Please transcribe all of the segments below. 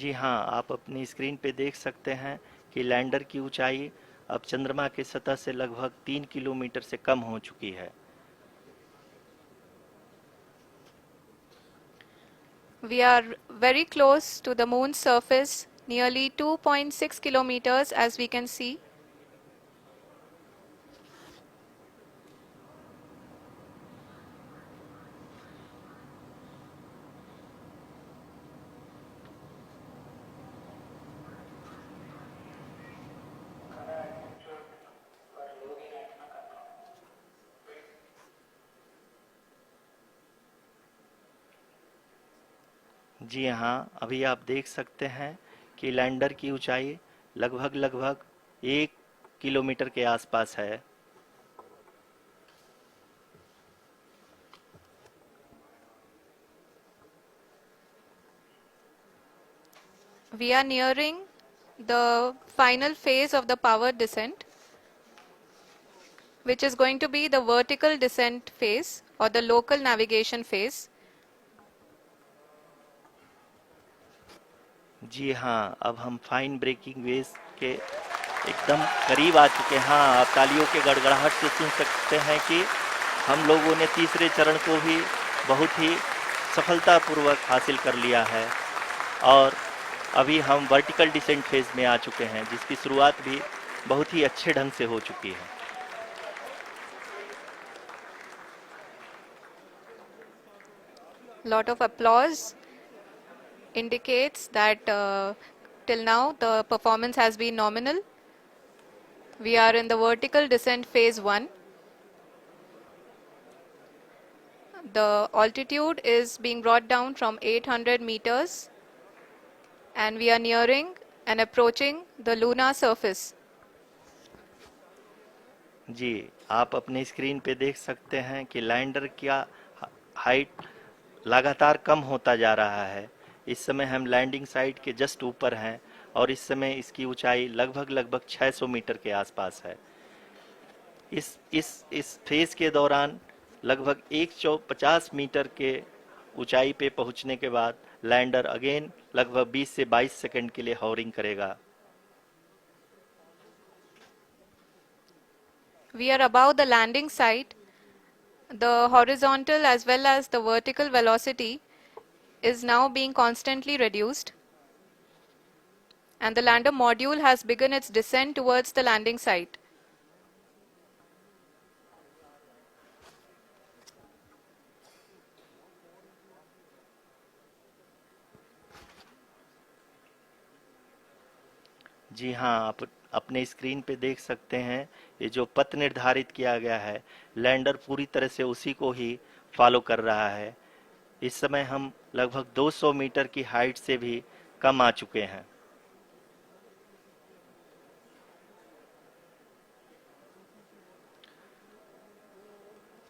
जी हाँ, आप अपनी स्क्रीन पे देख सकते हैं कि लैंडर की ऊंचाई अब चंद्रमा की सतह से लगभग 3 किलोमीटर से कम हो चुकी है। We are very close to the moon's surface, nearly 2.6 kilometers as we can see. जी हाँ, अभी आप देख सकते हैं कि लैंडर की ऊंचाई लगभग लगभग 1 किलोमीटर के आसपास है। We are nearing the final phase of the power descent, which is going to be the vertical descent phase or the local navigation phase. जी हाँ, अब हम फाइन ब्रेकिंग वेव्स के एकदम करीब आ चुके हैं। हाँ, आप तालियों के गड़गड़ाहट से सुन सकते हैं कि हम लोगों ने तीसरे चरण को भी बहुत ही सफलतापूर्वक हासिल कर लिया है और अभी हम वर्टिकल डिसेंट फेज में आ चुके हैं, जिसकी शुरुआत भी बहुत ही अच्छे ढंग से हो चुकी है। Lot of applause indicates that till now the performance has been nominal. We are in the vertical descent phase 1. The altitude is being brought down from 800 meters and we are nearing and approaching the lunar surface. जी, आप अपनी screen पे देख सकते हैं कि lander का height लगातार कम होता जा रहा है। इस समय हम लैंडिंग साइट के जस्ट ऊपर हैं और इस समय इसकी ऊंचाई लगभग लगभग 600 मीटर के आसपास है। इस फेज के दौरान लगभग 150 मीटर के ऊंचाई पे पहुंचने के बाद लैंडर अगेन लगभग 20 से 22 सेकंड के लिए हॉवरिंग करेगा। We are above the landing site. The horizontal as well as the vertical velocity is now being constantly reduced and the lander module has begun its descent towards the landing site. जी हाँ, आप अपने screen पे देख सकते हैं ये जो पथ निर्धारित किया गया है, लैंडर पूरी तरह से उसी को ही फॉलो कर रहा है। इस समय हम लगभग 200 मीटर की हाइट से भी कम आ चुके हैं।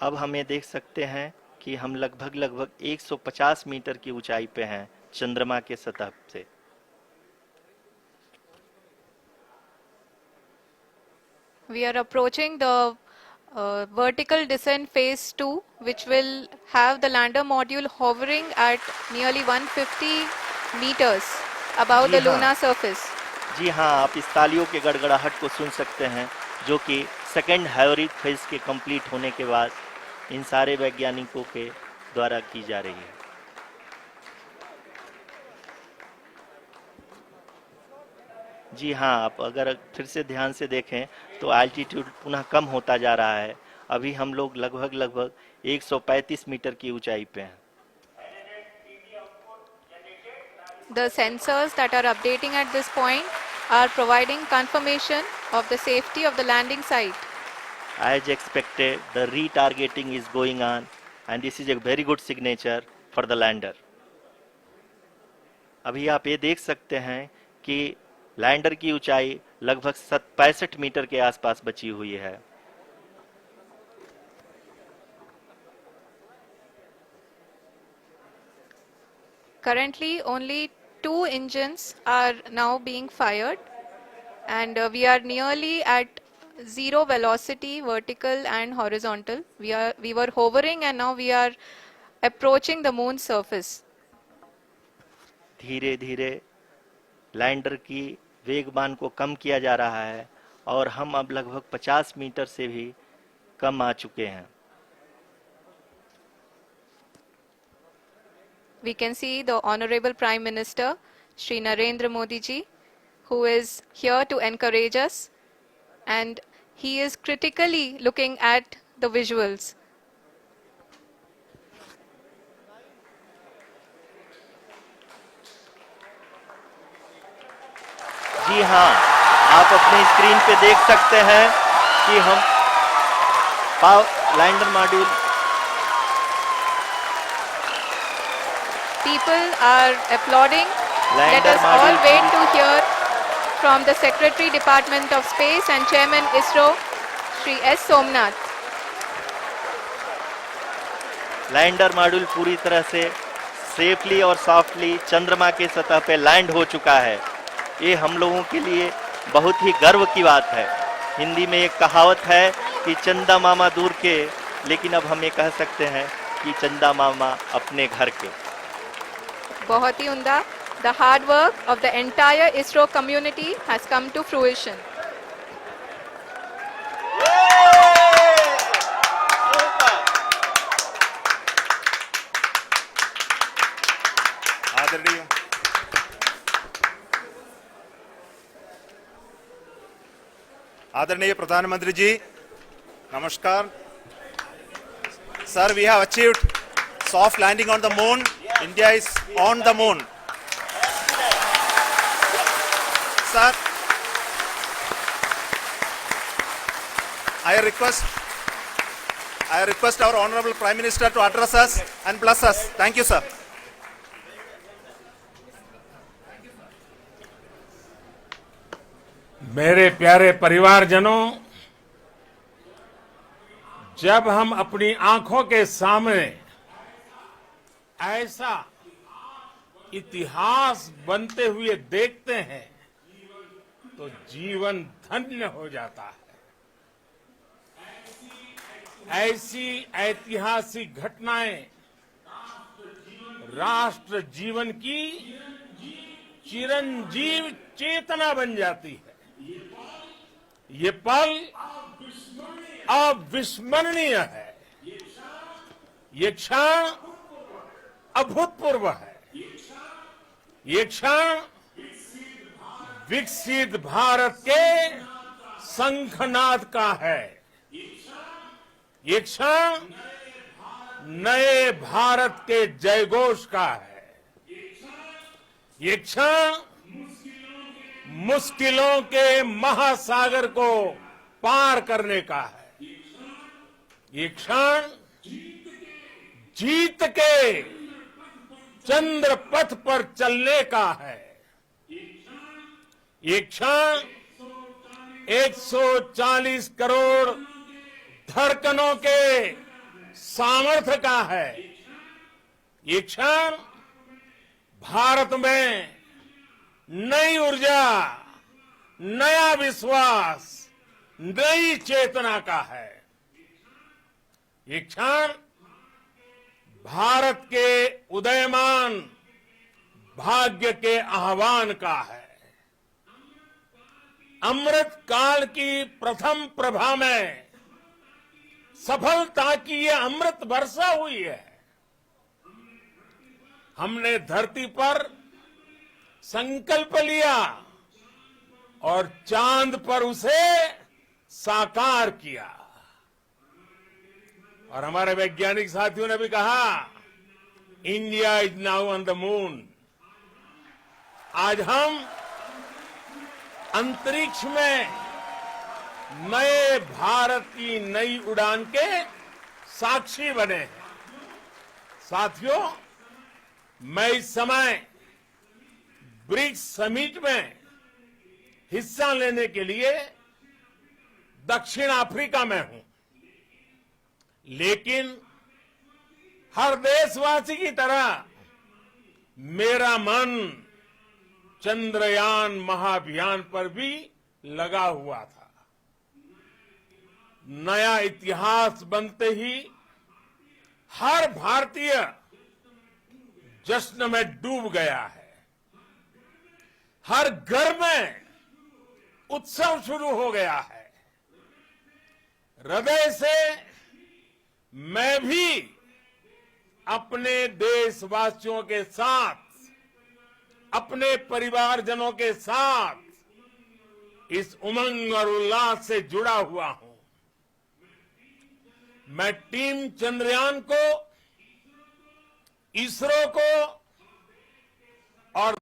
अब हम ये देख सकते हैं कि हम लगभग लगभग 150 मीटर की ऊंचाई पे हैं चंद्रमा के सतह से। We are approaching the vertical descent phase 2, which will have the lander module hovering at nearly 150 meters above ji the हाँ, lunar surface. जी हाँ, आप इस तालियों के गड़गड़ाहट को सुन सकते हैं, जो कि सेकेंड हैवरिक फेज के कंप्लीट होने के बाद इन सारे वैज्ञानिकों के द्वारा की जा रही है। जी हाँ, आप अगर फिर से ध्यान से देखें तो एल्टीट्यूड पुनः कम होता जा रहा है। अभी हम लोग लगभग लगभग 135 मीटर की ऊंचाई पे हैं। The sensors that are updating at this point are providing confirmation of the safety of the landing site. As expected, the retargeting is going on and this is a very good signature for the lander. अभी आप ये देख सकते हैं कि lander की ऊंचाई लगभग 65 मीटर के आसपास बची हुई है। Currently, only 2 engines are now being fired, and we are nearly at zero velocity, vertical and horizontal. We were hovering, and now we are approaching the moon's surface. धीरे धीरे लैंडर की वेगमान को कम किया जा रहा है और हम अब लगभग 50 मीटर से भी कम आ चुके हैं। We can see the Honorable Prime Minister, Shri Narendra Modi ji, who is here to encourage us, and he is critically looking at the visuals. जी हाँ, आप अपनी स्क्रीन पे देख सकते हैं कि हम lander module People are applauding. Let lander us all module wait to hear from the Secretary Department of Space and Chairman ISRO, Shri S. Somnath. Lander module पूरी तरह से सेफली और सॉफ्टली चंद्रमा के सतह पे लैंड हो चुका है। ये हम लोगों के लिए बहुत ही गर्व की बात है। हिंदी में एक कहावत है कि चंदा मामा दूर के, लेकिन अब हम ये कह सकते हैं कि चंदा मामा अपने घर के। बहुत ही उम्दा. The hard work of the entire ISRO community has come to fruition. आदरणीय आदरणीय प्रधानमंत्री जी, नमस्कार sir. We have achieved soft landing on the moon. India is on the moon. Sir, I request our Honorable Prime Minister to address us and bless us. Thank you, sir. मेरे प्यारे परिवारजनों, जब हम अपनी आंखों के सामने ऐसा इतिहास बनते हुए देखते हैं तो जीवन धन्य हो जाता है। ऐसी ऐतिहासिक घटनाएं राष्ट्र जीवन की चिरंजीव चेतना बन जाती है। ये पल अविस्मरणीय है। ये क्षण अभूतपूर्व है। ये क्षण विकसित भारत के शंखनाद का है। ये क्षण नए भारत के जयघोष का है। ये क्षण मुश्किलों के महासागर को पार करने का है। ये क्षण जीत के चंद्र पथ पर चलने का है। ये क्षण 140 करोड़ धड़कनों के सामर्थ्य का है। ये क्षण भारत में नई ऊर्जा, नया विश्वास, नई चेतना का है। ये क्षण भारत के उदयमान भाग्य के आह्वान का है। अमृत काल की प्रथम प्रभा में सफलता की ये अमृत वर्षा हुई है। हमने धरती पर संकल्प लिया और चांद पर उसे साकार किया। और हमारे वैज्ञानिक साथियों ने भी कहा, India is now on the moon. आज हम अंतरिक्ष में नए भारत की नई उड़ान के साक्षी बने हैं। साथियों, मैं इस समय ब्रिक्स समिट में हिस्सा लेने के लिए दक्षिण अफ्रीका में हूं, लेकिन हर देशवासी की तरह मेरा मन चंद्रयान महाअभियान पर भी लगा हुआ था। नया इतिहास बनते ही हर भारतीय जश्न में डूब गया है। हर घर में उत्सव शुरू हो गया है। हृदय से मैं भी अपने देशवासियों के साथ, अपने परिवारजनों के साथ इस उमंग और उल्लास से जुड़ा हुआ हूं। मैं टीम चंद्रयान को, इसरो को और